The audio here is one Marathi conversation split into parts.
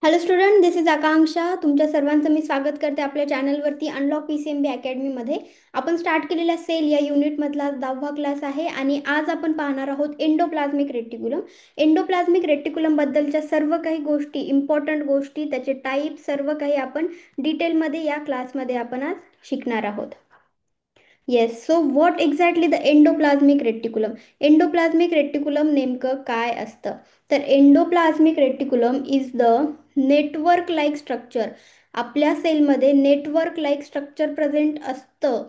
हॅलो स्टुडंट, दिस इज आकांक्षा. तुमच्या सर्वांचं मी स्वागत करते आपल्या चॅनलवरती अनलॉक PCMB अकॅडमीमध्ये. आपण स्टार्ट केलेला सेल या युनिटमधला 10वा क्लास आहे आणि आज आपण पाहणार आहोत एंडोप्लाझ्मिक रेटिक्युलम. एंडोप्लाझ्मिक रेटिक्युलमबद्दलच्या सर्व काही गोष्टी, इम्पॉर्टंट गोष्टी, त्याचे टाईप, सर्व काही आपण डिटेलमध्ये या क्लासमध्ये आपण आज शिकणार आहोत. Yes, so what exactly the endoplasmic reticulum. Endoplasmic reticulum नेमकं काय असतं? तर endoplasmic reticulum is the network like structure. आपल्या सेलमध्ये नेटवर्क लाईक स्ट्रक्चर प्रेझेंट असतं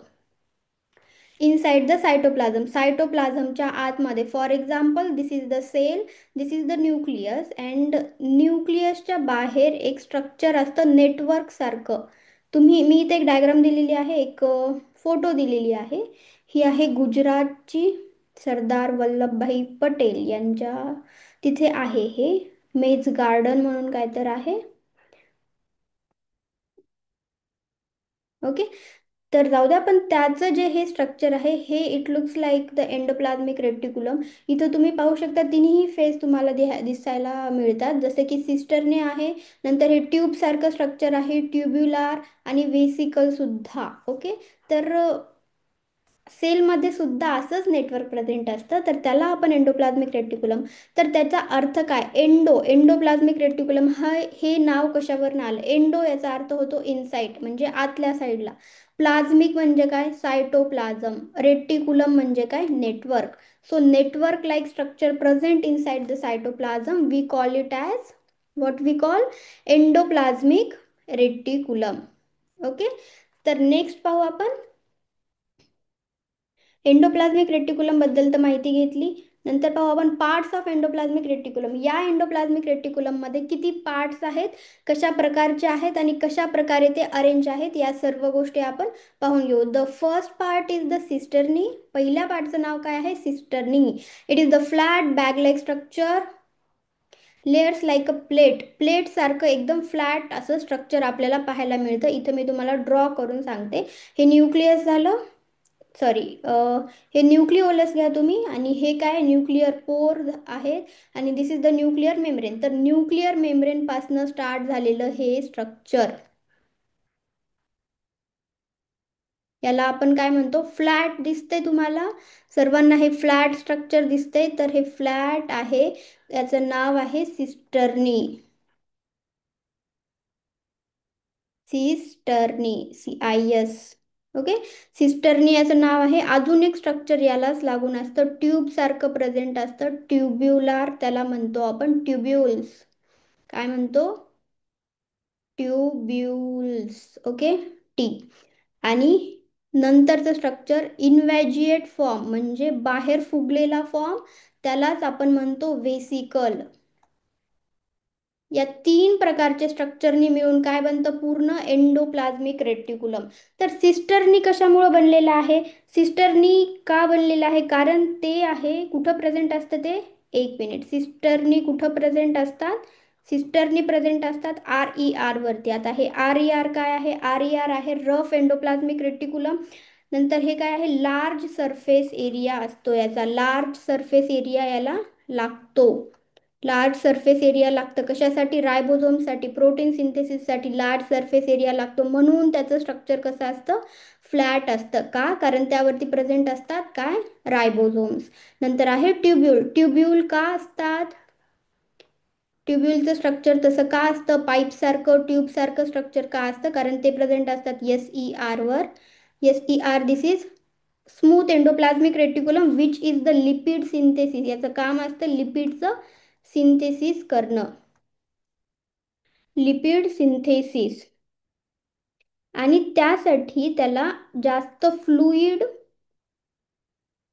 इनसाइड द सायटोप्लाझम. सायटोप्लाझमच्या आतमध्ये. For example, this is the cell, this is the nucleus and न्यूक्लियसच्या बाहेर एक स्ट्रक्चर असतं नेटवर्क सारखं. मी इथे एक डायग्राम दिलेली आहे, एक फोटो दिलेली आहे. ही आहे गुजरातची सरदार वल्लभभाई पटेल यांच्या तिथे आहे. हे मेज गार्डन म्हणून काय तर आहे. ओके, तर जाऊ द्या. पण त्याचं जे हे स्ट्रक्चर आहे हे it looks like the endoplasmic reticulum. इथं तुम्ही पाहू शकता तिन्ही फेस तुम्हाला दिसायला मिळतात, जसे की सिस्टरने आहे, नंतर हे ट्यूब सारखं स्ट्रक्चर आहे, ट्युब्युलार आणि वेसिकल सुद्धा. ओके, तर सेलमध्ये सुद्धा असंच नेटवर्क प्रेझेंट असतं, तर त्याला आपण एंडोप्लाझ्मिक रेटिक्युलम. तर त्याचा अर्थ काय? एंडोप्लाझ्मिक रेटिक्युलम हे नाव कशावरून आलं? एंडो याचा अर्थ होतो इनसाइड, म्हणजे आतल्या साईडला. प्लाझ्मिक म्हणजे काय? सायटोप्लाझम. रेटिक्युलम म्हणजे काय? Network. So network like structure present inside the cytoplasm, we call it as what we call endoplasmic reticulum. Okay, तर नेक्स्ट पाहू आपण. एंडोप्लाझ्मिक रेटिक्युलम बद्दल तर माहिती घेतली. नंतर पाहू आपण पार्ट्स ऑफ एंडोप्लाझ्मिक रेटिक्युलम. या एंडोप्लाझ्मिक रेटिक्युलम मध्ये किती पार्ट्स आहेत, कशा प्रकारचे आहेत आणि कशा प्रकारे ते अरेंज आहेत, या सर्व गोष्टी आपण पाहून घेऊ. The first part is the cisternae. पहिल्या पार्टचं नाव काय आहे? Cisternae. It is the flat bag like structure, layers like a plate. Plate सारखं एकदम फ्लॅट असं स्ट्रक्चर आपल्याला पाहायला मिळतं. इथं मी तुम्हाला ड्रॉ करून सांगते. हे न्यूक्लियस झालं, सॉरी, हे न्यूक्लिओलस घ्या तुम्ही, आणि हे काय? न्यूक्लिअर पोर आहेत, आणि दिस इज द न्यूक्लिअर मेम्ब्रेन. तर न्यूक्लिअर मेम्ब्रेन पासून स्टार्ट झालेलं हे स्ट्रक्चर, याला आपण काय म्हणतो? फ्लॅट. दिसतंय तुम्हाला सर्वांना हे फ्लॅट स्ट्रक्चर दिसतंय? तर हे फ्लॅट आहे, याचं नाव आहे cisternae. Cisternae, CIS. Okay, cisternae याचं नाव आहे. अजून एक स्ट्रक्चर यालाच लागून असतं, ट्यूब सारखं प्रेझेंट असतं, ट्युब्युलार. त्याला म्हणतो आपण ट्युब्युल्स. काय म्हणतो? ट्युब्युल्स. Okay, T. आणि नंतरचं स्ट्रक्चर इनव्हॅजिएट फॉर्म, म्हणजे बाहेर फुगलेला फॉर्म, त्यालाच आपण म्हणतो वेसिकल. या तीन प्रकारचे स्ट्रक्चरनी मिळून काय बनतं? पूर्ण एंडोप्लाझ्मिक रेटिक्युलम. तर सिस्टरनी कशामुळे बनलेलं आहे? सिस्टरनी का बनलेलं आहे? कारण ते आहे कुठं प्रेझेंट असतं ते? एक मिनिट. सिस्टरनी कुठं प्रेझेंट असतात? सिस्टरनी प्रेझेंट असतात RER वरती. आता हे RER काय आहे? RER आहे रफ एंडोप्लाझ्मिक रेटिक्युलम. नंतर हे काय आहे? लार्ज सरफेस एरिया असतो याचा. लार्ज सरफेस एरिया याला लागतो. लार्ज सरफेस एरिया लागतं कशासाठी? रायबोझोमसाठी, प्रोटीन सिंथेसिससाठी लार्ज सरफेस एरिया लागतो. म्हणून त्याचं स्ट्रक्चर कसं असतं? फ्लॅट असतं. का? कारण त्यावरती प्रेझेंट असतात काय? रायबोझोम्स. नंतर आहे ट्युब्यूल. ट्युब्यूल का असतात? ट्युब्यूलचं स्ट्रक्चर तसं का असतं? पाईप सारखं, ट्यूब सारखं स्ट्रक्चर का असतं? कारण ते प्रेझेंट असतात SER वर. SER, this is smooth endoplasmic reticulum which is the lipid synthesis. याचं काम असतं लिपिडचं सिंथेसिस करणं. Lipid synthesis. आणि त्यासाठी त्याला जास्त फ्लुइड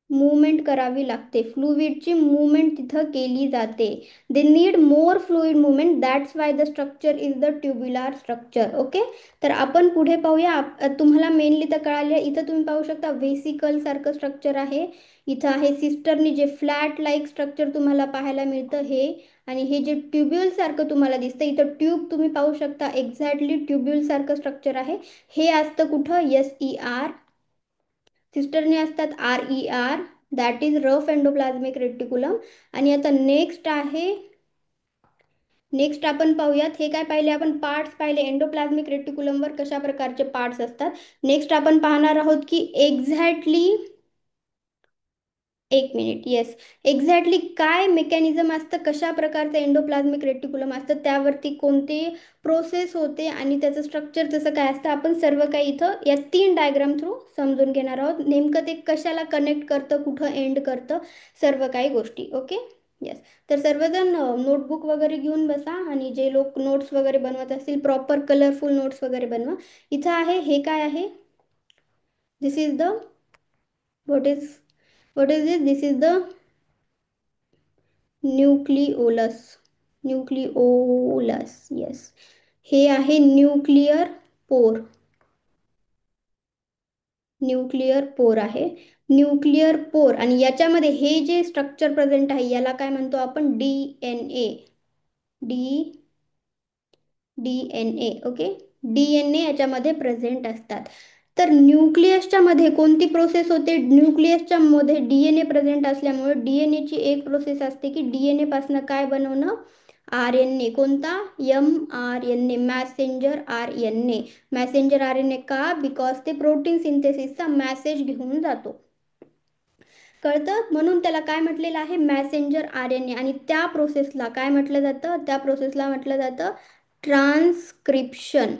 मूवमेंट करावी लागते. फ्लुइडची मूवमेंट तिथं केली जाते. They need more fluid movement, that's why the structure is the tubular structure. Okay, तर आपण पुढे पाहूया. तुम्हाला मेनली तर कळाले. इथं तुम्ही पाहू शकता वेसिकल सारखं स्ट्रक्चर आहे. इथं आहे सिस्टरनी, जे फ्लॅट लाईक स्ट्रक्चर तुम्हाला पाहायला मिळतं हे. आणि हे जे ट्युब्यूल सारखं तुम्हाला दिसतं, इथं ट्यूब तुम्ही पाहू शकता, एक्झॅक्टली ट्युब्यूल सारखं स्ट्रक्चर आहे. हे असतं कुठं? SER. सिस्टरने असतात RER, that is rough endoplasmic reticulum. आणि आता नेक्स्ट आहे नेक्स्ट आपण पाहूयात, हे काय पाहिले आपण, पार्ट्स पाहिले एंडोप्लाझ्मिक रेटिक्युलमवर कशा प्रकारचे पार्ट्स असतात. नेक्स्ट आपण पाहणार आहोत की एक्झॅक्टली, एक मिनिट, येस, एक्झॅक्टली काय मेकॅनिझम असतं, कशा प्रकारचं एंडोप्लाझ्मिक रेटिक्युलम असतं, त्यावरती कोणते प्रोसेस होते आणि त्याचं स्ट्रक्चर जसं काय असतं, आपण सर्व काही इथं या 3 डायग्राम थ्रू समजून घेणार आहोत. नेमकं ते कशाला कनेक्ट करतं, कुठं एंड करतं, सर्व काही गोष्टी. Okay, yes. तर सर्वजण नोटबुक वगैरे घेऊन बसा आणि जे लोक नोट्स वगैरे बनवत असतील प्रॉपर कलरफुल नोट्स वगैरे बनवा. इथं आहे, हे काय आहे, this is the, what is, what is this, this is the nucleolus, nucleolus, yes. हे आहे न्यूक्लिअर पोर, न्यूक्लिअर पोर आहे, न्यूक्लिअर पोर. आणि याच्यामध्ये हे जे स्ट्रक्चर प्रेझेंट आहे याला काय म्हणतो आपण, D N A, D DNA. Okay, DNA याच्यामध्ये प्रेझेंट असतात. तर न्यूक्लियसच्या मध्ये कोणती प्रोसेस होते, न्यूक्लियसच्या मध्ये डीएनए प्रेझेंट असल्यामुळे डीएनएची एक प्रोसेस असते की डीएनए पासून काय बनवणं, आर एन ए. कोणता, M R N A, messenger R N A. Messenger R N A का, बिकॉज ते प्रोटीन सिंथेसिसचा मॅसेज घेऊन जातो, कळतं, म्हणून त्याला काय म्हटलेलं आहे, मॅसेंजर आर एन ए. आणि त्या प्रोसेसला काय म्हटलं जातं, त्या प्रोसेसला म्हटलं जातं ट्रान्सक्रिप्शन.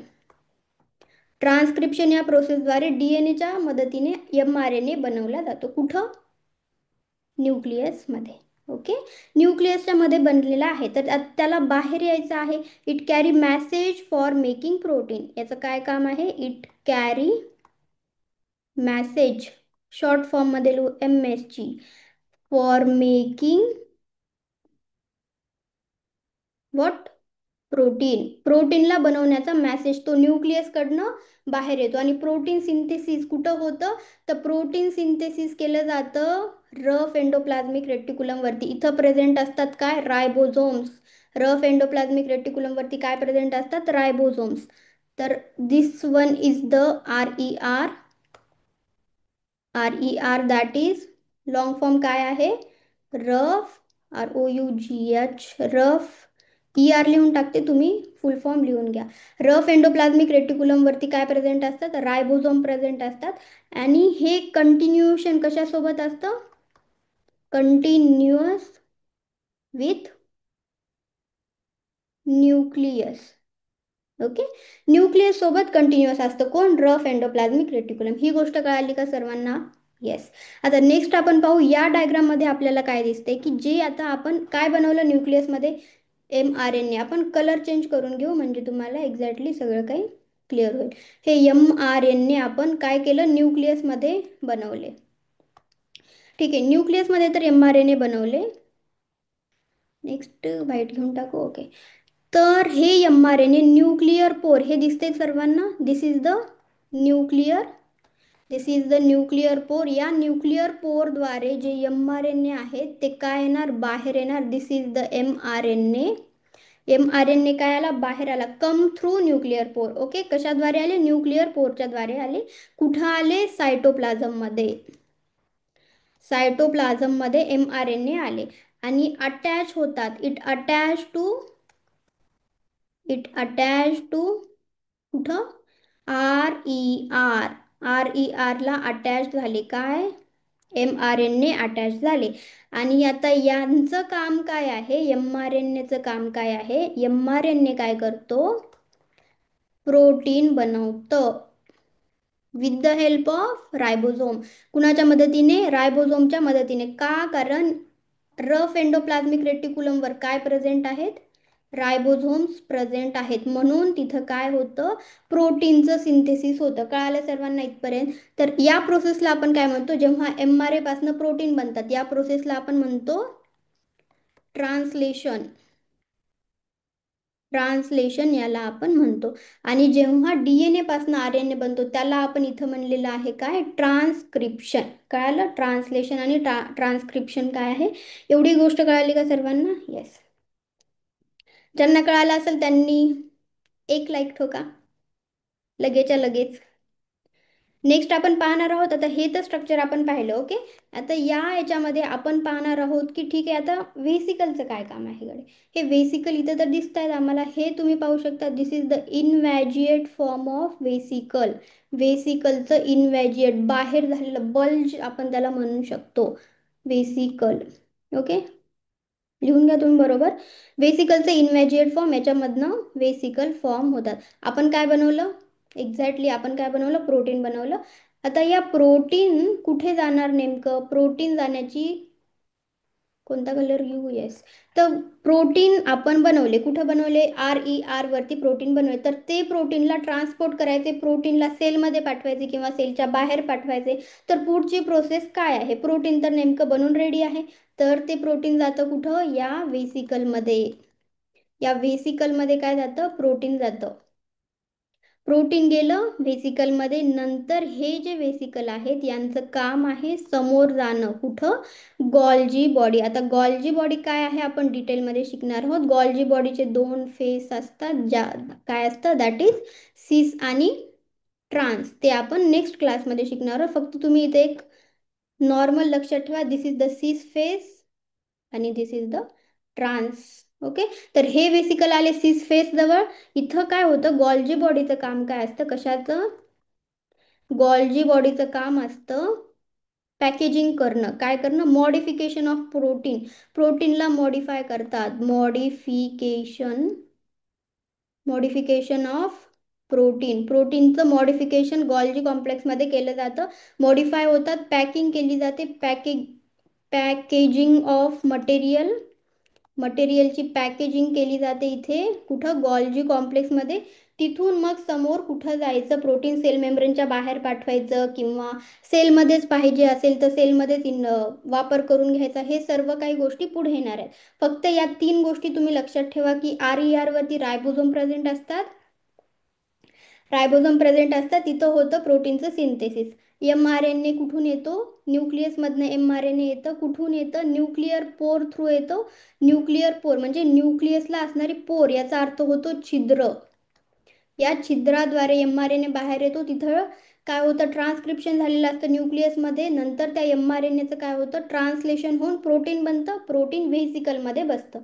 ट्रान्सक्रिप्शन या प्रोसेसद्वारे डीएनएच्या मदतीने एमआरएनए बनवला जातो, कुठं, न्यूक्लियसमध्ये. ओके, न्यूक्लियसच्या मध्ये बनलेला आहे, तर त्याला बाहेर यायचं आहे. It carry message for making protein. याचं काय काम आहे, इट कॅरी मॅसेज, शॉर्ट फॉर्ममध्ये लिहू M S G, for making what, protein. प्रोटीनला बनवण्याचा मॅसेज तो न्यूक्लियसकडनं बाहेर येतो. आणि प्रोटीन सिंथेसिस कुठं होतं, तर प्रोटीन सिंथेसिस केलं जातं रफ एंडोप्लाझ्मिक रेटिक्युलम वरती. इथं प्रेझेंट असतात काय, रायबोझोम्स. रफ एंडोप्लाझ्मिक रेटिक्युलम वरती काय प्रेझेंट असतात, रायबोझोम्स. तर this one is the R E R, R E R, that is long form काय आहे, rough, R O U G H, rough. E R लिहून टाकते, तुम्ही फुल फॉर्म लिहून घ्या. रफ एंडोप्लाझ्मिक रेटिक्युलम वरती काय प्रेझेंट असतात, रायबोझोम प्रेझेंट असतात. आणि हे कंटिन्युएशन कशासोबत असतं, continuous with nucleus. Okay, nucleus सोबत कंटिन्युअस असतं कोण, रफ एंडोप्लाझ्मिक रेटिक्युलम. ही गोष्ट कळाली का सर्वांना, येस. आता नेक्स्ट आपण पाहू, या डायग्राम मध्ये आपल्याला काय दिसते की जे आता आपण काय बनवलं न्यूक्लियसमध्ये, एम आर एन ए. आपण कलर चेंज करून घेऊ म्हणजे तुम्हाला एक्झॅक्टली सगळं काही क्लिअर होईल. हे एम आर एन ए आपण काय केलं, न्यूक्लियसमध्ये बनवले. ठीक आहे, न्यूक्लियसमध्ये तर एम आर एन ए बनवले. नेक्स्ट व्हाईट घेऊन टाकू. ओके, तर हे M R N A nuclear pore, हे दिसते सर्वांना, this is the nuclear, this is the nuclear pore. या न्यूक्लिअर पोरद्वारे जे एम आर एन ए आहेत ते काय येणार, बाहेर येणार. This is the M R N A. M R N A काय आला, बाहेर आला, come through nuclear pore. Okay, कशाद्वारे आले, न्यूक्लिअर पोरच्या द्वारे आले. कुठं आले, सायटोप्लाझम मध्ये, सायटोप्लाझम मध्ये एम आर एन ए आले आणि अटॅच होतात. It attach to, it attach to कुठं, R E R, R E आरला अटॅच झाले काय, M R N A attach झाले. आणि आता यांचं काम काय आहे, एम आर एन एचं काम काय आहे, एम आर एन ए काय करतो, प्रोटीन बनवतं with the help of ribosome. कुणाच्या मदतीने, रायबोझोमच्या मदतीने. का, कारण रफ एंडोप्लाझ्मिक रेटिक्युलमवर काय प्रेझेंट आहेत, रायबोझोम्स प्रेझेंट आहेत, म्हणून तिथं काय होतं, प्रोटीनचं सिंथेसिस होतं. कळालं सर्वांना इथपर्यंत. तर या प्रोसेसला आपण काय म्हणतो, जेव्हा एम आर ए पासून प्रोटीन बनतात या प्रोसेसला आपण म्हणतो ट्रान्सलेशन, ट्रान्सलेशन याला आपण म्हणतो. आणि जेव्हा डीएनए पासून आर एन ए बनतो त्याला आपण इथं म्हणलेलं आहे काय, ट्रान्सक्रिप्शन. कळालं, ट्रान्सलेशन आणि ट्रान्सक्रिप्शन काय आहे, एवढी गोष्ट कळाली का सर्वांना, येस. ज्यांना कळालं असेल त्यांनी एक लाईक ठोका लगेचच्या लगेच. नेक्स्ट आपण पाहणार आहोत, आता हे तर स्ट्रक्चर आपण पाहिलं. ओके. आता याच्यामध्ये आपण पाहणार आहोत की ठीक आहे, आता व्हेसिकलचं काय काम आहे गडे. हे व्हेसिकल इथं तर दिसत आहेत आम्हाला, हे तुम्ही पाहू शकता. दिस इज द इनव्हॅजिएट फॉर्म ऑफ व्हेसिकल. व्हेसिकलचं इनव्हॅजिएट बाहेर झालेलं बल्ज आपण त्याला म्हणू शकतो व्हेसिकल. ओके, लिहून घ्या तुम्ही बरोबर. वेसिकलचे इनव्हॅजिएट फॉर्म, याच्यामधनं वेसिकल फॉर्म होतात. आपण काय बनवलं, एक्झॅक्टली आपण काय बनवलं, प्रोटीन बनवलं. आता या प्रोटीन कुठे जाणार, नेमकं प्रोटीन जाण्याची, कोणता कलर घेऊ, येस. तर प्रोटीन आपण बनवले, कुठं बनवले, RER वरती प्रोटीन बनवले. तर ते प्रोटीनला ट्रान्सपोर्ट करायचे, प्रोटीनला सेलमध्ये पाठवायचे किंवा सेलच्या बाहेर पाठवायचे. तर पुढची प्रोसेस काय आहे, प्रोटीन तर नेमकं बनून रेडी आहे. तर ते प्रोटीन जातं कुठं, या व्हेसिकलमध्ये. या व्हेसिकलमध्ये काय जातं, प्रोटीन जातं. प्रोटीन गेलं व्हेसिकलमध्ये. नंतर हे जे व्हेसिकल आहेत यांचं काम आहे समोर जाणं, कुठं, गॉल्जी बॉडी. आता गॉल्जी बॉडी काय आहे आपण डिटेलमध्ये शिकणार आहोत. गॉल्जी बॉडीचे दोन फेस असतात, ज्या काय असतं, दॅट इज सिस आणि ट्रान्स. ते आपण नेक्स्ट क्लासमध्ये शिकणार आहोत. फक्त तुम्ही इथे एक नॉर्मल लक्षात ठेवा, दिस इज द सिस फेस आणि दिस इज द ट्रान्स. ओके. तर हे वेसिकल आले सिस फेस जवळ. इथं काय होतं, गॉल्जी बॉडीचं काम काय असतं, कशाचं, गॉल्जी बॉडीचं काम असतं पॅकेजिंग करणं. काय करणं, मॉडिफिकेशन ऑफ प्रोटीन. प्रोटीनला मॉडिफाय करतात, मॉडिफिकेशन, मॉडिफिकेशन ऑफ प्रोटीन. प्रोटीनचं मॉडिफिकेशन गॉल्जी कॉम्प्लेक्समध्ये केलं जातं. मॉडिफाय होतात, पॅकिंग केली जाते, पॅकेजिंग ऑफ मटेरियल. मटेरियलची पॅकेजिंग केली जाते इथे, कुठं, गॉल्जी कॉम्प्लेक्समध्ये. तिथून मग समोर कुठं जायचं, प्रोटीन सेल मेम्ब्रेनच्या बाहेर पाठवायचं किंवा सेलमध्येच पाहिजे असेल तर सेलमध्येच वापर करून घ्यायचा. हे सर्व काही गोष्टी पुढे येणार आहेत. फक्त या तीन गोष्टी तुम्ही लक्षात ठेवा की RER वरती रायबोझोम प्रेझेंट असतात. रायबोझोम प्रेझेंट असतात, तिथं होतं प्रोटीनचं सिंथेसिस. mRNA कुठून येतो, न्यूक्लियसमधनं mRNA येतं. कुठून येतं, न्यूक्लिअर पोर थ्रू येतो. न्यूक्लिअर पोर म्हणजे न्यूक्लियसला असणारी पोर, याचा अर्थ होतो छिद्र. या छिद्राद्वारे mRNA बाहेर येतो. तिथं काय होतं, ट्रान्सक्रिप्शन झालेलं असतं न्यूक्लियसमध्ये. नंतर त्या mRNAचं काय होतं, ट्रान्सलेशन होऊन प्रोटीन बनतं. प्रोटीन व्हेसिकलमध्ये बसतं.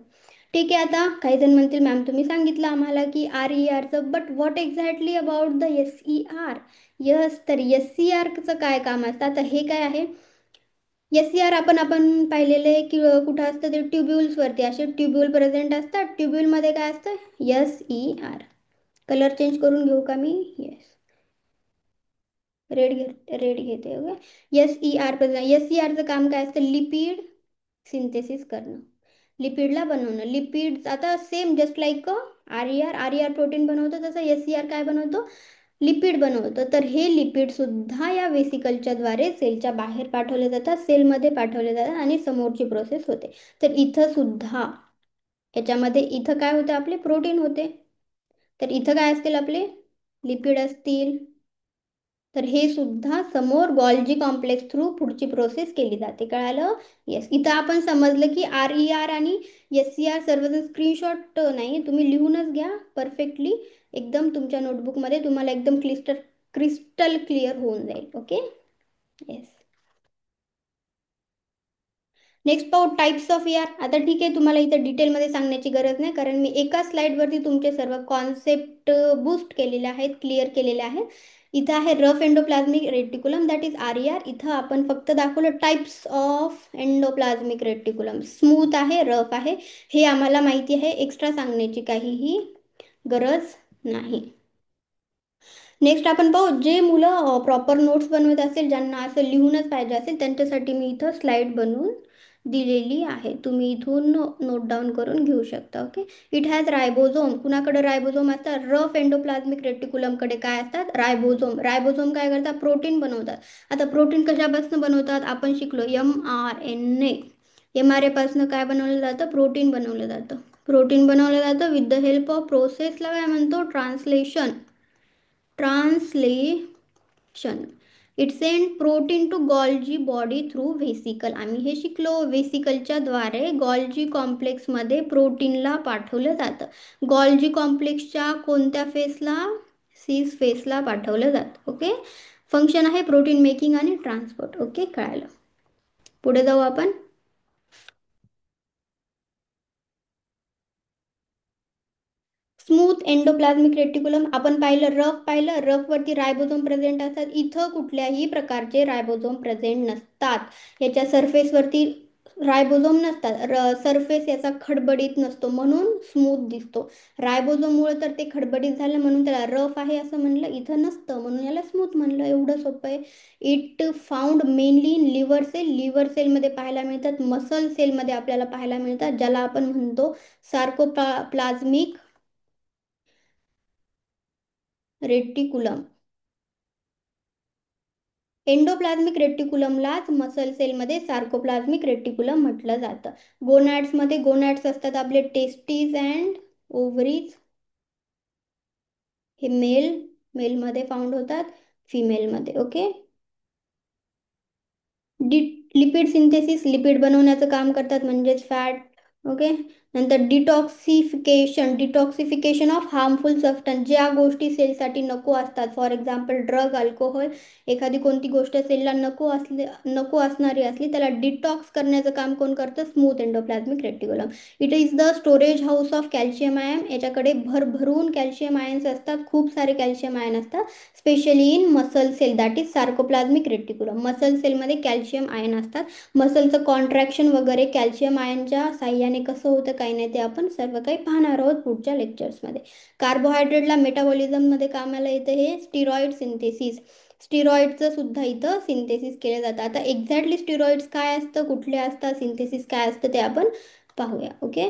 ठीक आहे. आता काही जण म्हणतील मॅम तुम्ही सांगितलं आम्हाला की RERचं, but what exactly about the SER. Yes, तर SERचं काय काम असतं. आता हे काय आहे, SER आपण पाहिलेले की कुठं असतं, ते ट्युब्युल्सवरती असे ट्युब्युल प्रेझेंट असतात. ट्युब्युलमध्ये काय असतं, SER. कलर चेंज करून घेऊ का मी, येस, रेड घेते. ओके. SERचं काम काय असतं, लिपिड सिंथेसिस करणं, लिपिडला बनवणं. लिपिड आता same just like RER protein बनवतो, तसं SER काय बनवतो, लिपिड बनवतं. तर हे लिपिड सुद्धा या वेसिकलच्या द्वारे सेलच्या बाहेर पाठवले जातात, सेलमध्ये पाठवले जातात आणि समोरची प्रोसेस होते. तर इथं सुद्धा याच्यामध्ये इथं काय होतं, आपले प्रोटीन होते. तर इथं काय असतील, आपले लिपिड असतील. तर हे सुद्धा समोर गॉल्जी कॉम्प्लेक्स थ्रू पुढची प्रोसेस केली जाते. कळालं, येस. इथं आपण समजलं की RER आणि SER सर्वजण स्क्रीनशॉट नाही, तुम्ही लिहूनच घ्या परफेक्टली. एकदम तुमच्या नोटबुकमध्ये तुम्हाला एकदम क्रिस्टल क्लिअर होऊन जाईल. Okay, yes. नेक्स्ट पाहू टाइप्स ऑफ ER. आता ठीक आहे, तुम्हाला इथं डिटेलमध्ये सांगण्याची गरज नाही, कारण मी एका स्लाइडवरती तुमचे सर्व कॉन्सेप्ट बूस्ट केलेले आहेत, क्लिअर केलेले आहेत. इथं आहे rough endoplasmic reticulum, that is RER. इथं आपण फक्त दाखवलं types of endoplasmic reticulum. Smooth आहे, रफ आहे, हे आम्हाला माहिती आहे, एक्स्ट्रा सांगण्याची काहीही गरज नाही. नेक्स्ट आपण पाहू, जे मुलं प्रॉपर नोट्स बनवत असेल, ज्यांना असं लिहूनच पाहिजे असेल, त्यांच्यासाठी मी इथं स्लाइड बनवून दिलेली आहे. तुम्ही इथून नोट डाऊन करून घेऊ शकता. ओके. It has ribosome. कुणाकडे रायबोझोम असतात, रफ एंडोप्लाझ्मिक रेटिक्युलमकडे काय असतात, रायबोझोम. रायबोझोम काय करतात, प्रोटीन बनवतात. आता प्रोटीन कशापासून बनवतात, आपण शिकलो mRNA. mRNA पासून काय बनवलं जातं, प्रोटीन बनवलं जातं. प्रोटीन बनवलं जातं विथ द हेल्प ऑफ प्रोसेसला काय म्हणतो, translation. Translation. It send protein to Golgi body through vesicle. आम्ही हे शिकलो, व्हेसिकलच्या द्वारे गॉल्जी कॉम्प्लेक्समध्ये प्रोटीनला पाठवलं जातं. गॉल्जी कॉम्प्लेक्सच्या कोणत्या फेसला, सिस फेसला पाठवलं जातं. ओके. फंक्शन आहे प्रोटीन मेकिंग आणि ट्रान्सपोर्ट. ओके, कळालं. पुढे जाऊ आपण. स्मूथ एंडोप्लाझ्मिक रेटिक्युलम आपण पाहिलं रफ वरती रायबोझोम प्रेझेंट असतात. इथं कुठल्याही प्रकारचे रायबोझोम प्रेझेंट नसतात. याच्या सरफेसवरती रायबोझोम नसतात. सरफेस याचा खडबडीत नसतो म्हणून स्मूथ दिसतो. रायबोझोममुळे तर ते खडबडीत झालं म्हणून त्याला रफ आहे असं म्हणलं. इथं नसतं म्हणून याला स्मूथ म्हणलं. एवढं सोपं आहे. It found mainly in liver cell. Liver सेलमध्ये पाहायला मिळतात. मसल सेलमध्ये आपल्याला पाहायला मिळतात, ज्याला आपण म्हणतो सार्कोप्लाझ्मिक रेटिकुलम. एंडोप्लाझ्मिक रेटिक्युलमलाच मसल सेलमध्ये सार्कोप्लाझ्मिक रेटिक्युलम म्हटलं जातं. गोनॅड्समध्ये गोनॅड्स असतात आपले टेस्टीज अँड ओव्हरीज. हे मेलमध्ये फाउंड होतात, फिमेलमध्ये. ओके. डि लिपिड सिंथेसिस, लिपिड बनवण्याचं काम करतात म्हणजेच फॅट. ओके. नंतर डिटॉक्सिफिकेशन ऑफ हार्मफुल सबस्टन्स. ज्या गोष्टी सेलसाठी नको असतात, फॉर एक्झाम्पल ड्रग, अल्कोहोल, एखादी कोणती गोष्ट सेलला नको असणारी असली त्याला डिटॉक्स करण्याचं काम कोण करतं? Smooth endoplasmic reticulum. It is the storage house of calcium ion. याच्याकडे भरभरून कॅल्शियम आयन्स असतात, खूप सारे कॅल्शियम आयन असतात, specially in muscle cell, that is sarcoplasmic reticulum. Muscle सेलमध्ये कॅल्शियम आयन असतात. मसलचं कॉन्ट्रॅक्शन वगैरे कॅल्शियम आयनच्या साह्याने कसं होतं काही नाही ते आपण सर्व काही पाहणार आहोत पुढच्या लेक्चर्समध्ये. कार्बोहायड्रेटला मेटाबॉलिझममध्ये कामाला येतं हे स्टिरॉइड सिंथेसिस. स्टिरॉइडचं सुद्धा इथं सिंथेसिस केलं जातं. आता एक्झॅक्टली स्टिरॉइड्स काय असतं, कुठले असतात, सिंथेसिस काय असतं ते आपण पाहूया. ओके,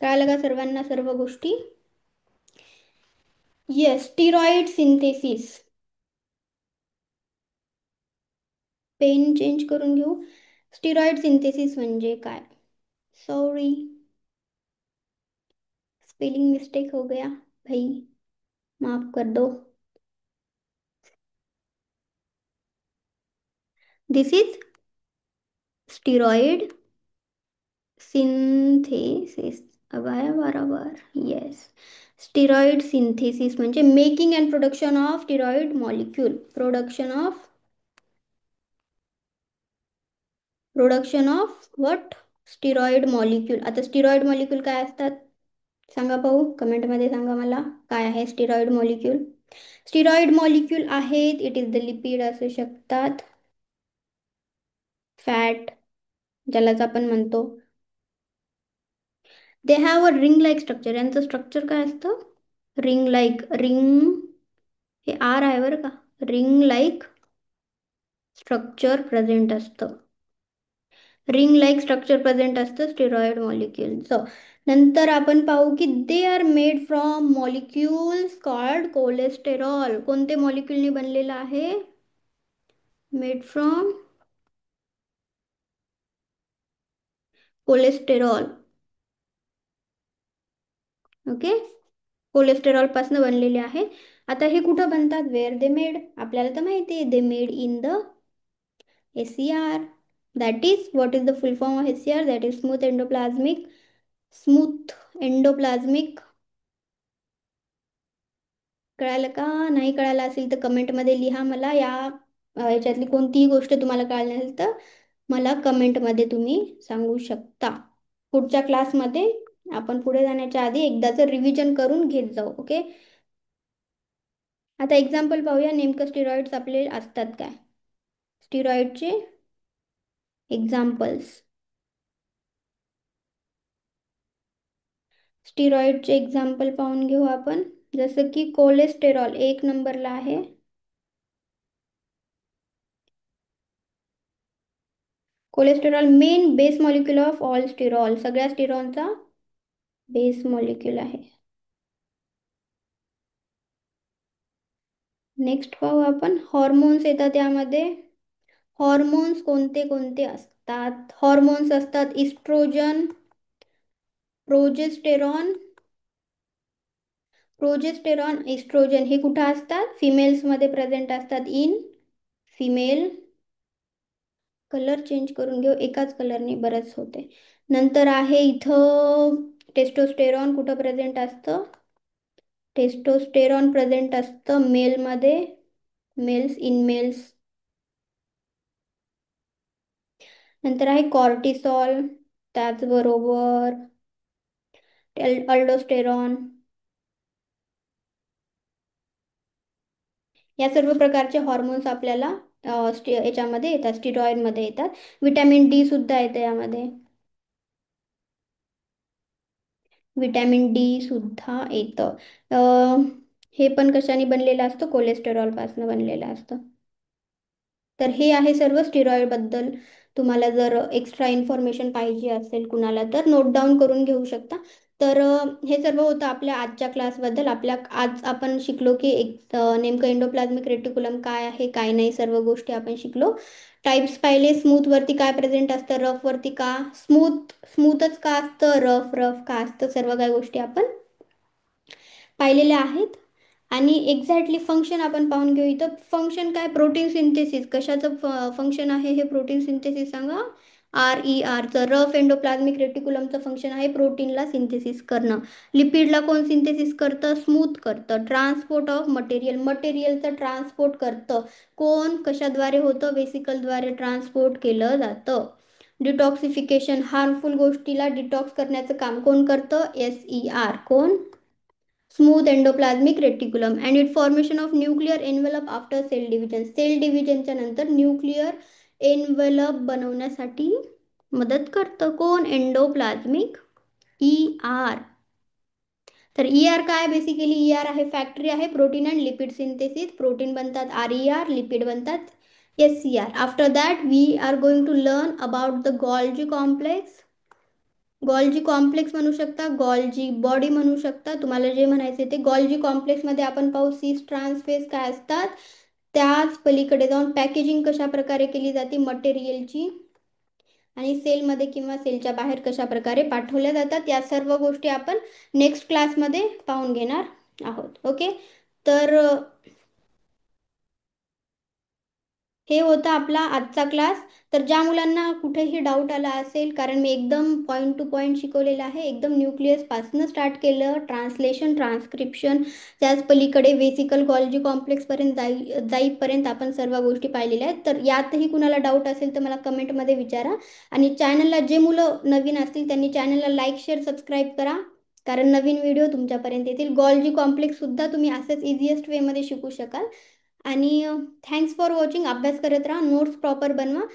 कळालं का सर्वांना सर्व गोष्टी? Yes, steroid synthesis. Pen change करून घेऊ. स्टिरॉइड सिंथेसिस म्हणजे काय? सॉरी, स्पेलिंग मिस्टेक हो गया भाई, माफ कर दो. दिस इज स्टिरॉइड सिंथेसिस. अब आया बराबर. येस, स्टिरॉइड सिंथेसिस म्हणजे making and production of steroid molecule. Production of what? Steroid molecule. आता स्टिरॉइड मॉलिक्यूल काय असतात सांगा पाहू, कमेंटमध्ये सांगा मला काय आहे स्टिरॉइड मॉलिक्यूल. स्टिरॉइड मॉलिक्यूल आहेत, इट इज द लिपिड असू शकतात, फॅट ज्यालाच आपण म्हणतो. They have a ring like structure. यांचं स्ट्रक्चर काय असतं? रिंग, हे आर आहे बरं का, रिंग लाईक स्ट्रक्चर प्रेझेंट असतं. रिंग लाईक स्ट्रक्चर प्रेझेंट असतं स्टिरॉइड मॉलिक्यूलचं. नंतर आपण पाहू की they are made from molecules called cholesterol. कोणते मॉलिक्यूलने बनलेलं आहे? Made from cholesterol. Okay, cholesterol पासून बनलेले आहे. आता हे कुठं बनतात? Where they made. आपल्याला तर माहिती आहे, they made in the SCR. That is, what is the full form of SCR? That is smooth endoplasmic. कळालं का? नाही कळालं असेल तर कमेंटमध्ये लिहा मला. याच्यातली कोणतीही गोष्ट तुम्हाला कळाली नसेल तर मला कमेंटमध्ये तुम्ही सांगू शकता. पुढच्या क्लासमध्ये आपण पुढे जाण्याच्या आधी एकदाचं रिव्हिजन करून घेत जाऊ. ओके, आता एक्झाम्पल पाहूया नेमकं स्टिरॉइड्स आपले असतात काय. स्टिरॉइडचे एक्झाम्पल्स. स्टिरॉइडचे एक्झाम्पल पाहून घेऊ आपण. जसं की कोलेस्टेरॉल एक नंबरला आहे. Cholesterol main base molecule of all sterol. सगळ्या स्टिरॉलचा बेस मॉलिक्यूल आहे. नेक्स्ट पाहू आपण हॉर्मोन्स येतात त्यामध्ये. हॉर्मोन्स कोणते कोणते असतात? हॉर्मोन्स असतात इस्ट्रोजन, प्रोजेस्टेरॉन. इस्ट्रोजन हे कुठं असतात? फिमेल्समध्ये प्रेझेंट असतात, इन फिमेल. कलर चेंज करून घेऊ, एकाच कलरने बरंच होते. नंतर आहे इथं टेस्टोस्टेरॉन. कुठं प्रेझेंट असतं? टेस्टोस्टेरॉन प्रेझेंट असतं मेलमध्ये. Males in males. नंतर आहे कॉर्टिसॉल, त्याचबरोबर अल्डोस्टेरॉन. या सर्व प्रकारचे हॉर्मोन्स आपल्याला याच्यामध्ये येतात, स्टिरॉइडमध्ये येतात. विटॅमिन डी सुद्धा येतं यामध्ये. विटॅमिन डी सुद्धा येतं. हे पण कशाने बनलेलं असतं? कोलेस्टेरॉलपासून बनलेलं असतं. तर हे आहे सर्व स्टिरॉइडबद्दल. तुम्हाला जर एक्स्ट्रा इन्फॉर्मेशन पाहिजे असेल कुणाला तर नोट डाऊन करून घेऊ शकता. तर हे सर्व होतं आपल्या आजच्या क्लासबद्दल. आज आपण शिकलो की नेमकं एंडोप्लाझमिक रेटिक्युलम काय आहे काय नाही, सर्व गोष्टी आपण शिकलो. टाईप्स पाहिले. स्मूथवरती काय प्रेझेंट असतं, रफवरती का स्मूथच का असतं, रफ रफ का असतं, सर्व काही गोष्टी आपण पाहिलेल्या आहेत. आणि एक्झॅक्टली फंक्शन आपण पाहून घेऊ. इथं फंक्शन काय? Protein synthesis. कशाचं फंक्शन आहे हे प्रोटीन सिंथेसिस? सांगा. RERचं, रफ एंडोप्लाझमिक रेटिक्युलमचं फंक्शन आहे प्रोटीनला सिंथेसिस करणं. लिपिडला कोण सिंथेसिस करतं? स्मूथ करतं. ट्रान्सपोर्ट ऑफ मटेरियलचं ट्रान्सपोर्ट करतं कोण? कशाद्वारे होतं? वेसिकलद्वारे ट्रान्सपोर्ट केलं जातं. डिटॉक्सिफिकेशन, हार्मफुल गोष्टीला डिटॉक्स करण्याचं काम कोण करतं? SER. कोण? Smooth endoplasmic reticulum. And it formation of nuclear envelope after cell division. Cell डिव्हिजनच्या नंतर न्यूक्लिअर एनव्हलप बनवण्यासाठी मदत करतं कोण? Endoplasmic ER. तर ER काय? बेसिकली ER आहे फॅक्टरी आहे protein and lipid synthesis. Protein बनतात RER, लिपिड बनतात SER. After that we are going to learn about the Golgi complex. Golgi complex म्हणू शकता, गॉल्जी बॉडी म्हणू शकता, तुम्हाला जे म्हणायचे ते. गॉल्जी कॉम्प्लेक्समध्ये आपण पाहू सिस ट्रान्सफेस काय असतात. त्याच पलीकडे जाऊन पॅकेजिंग कशा प्रकारे केली जाते मटेरियलची, आणि सेलमध्ये किंवा सेलच्या बाहेर कशा प्रकारे पाठवल्या जातात, या सर्व गोष्टी आपण नेक्स्ट क्लासमध्ये पाहून घेणार आहोत. ओके. तर हे होता आपला आजचा क्लास. तर ज्या मुलांना कुठेही डाऊट आला असेल, कारण मी एकदम पॉईंट टू पॉईंट शिकवलेलं आहे, एकदम न्यूक्लियसपासून स्टार्ट केलं, ट्रान्सलेशन, ट्रान्स्क्रिप्शन, त्याच पलीकडे वेसिकल गॉल्जी कॉम्प्लेक्सपर्यंत जाईपर्यंत आपण सर्व गोष्टी पाहिलेल्या आहेत. तर यातही कुणाला डाऊट असेल तर मला कमेंटमध्ये विचारा. आणि चॅनलला जे मुलं नवीन असतील त्यांनी चॅनलला लाईक, शेअर, सबस्क्राईब करा, कारण नवीन व्हिडिओ तुमच्यापर्यंत येतील. गॉल्जी कॉम्प्लेक्ससुद्धा तुम्ही असंच इझिएस्ट वेमध्ये शिकू शकाल. आणि थँक्स फॉर वॉचिंग. अभ्यास करत राहा, नोट्स प्रॉपर बनवा.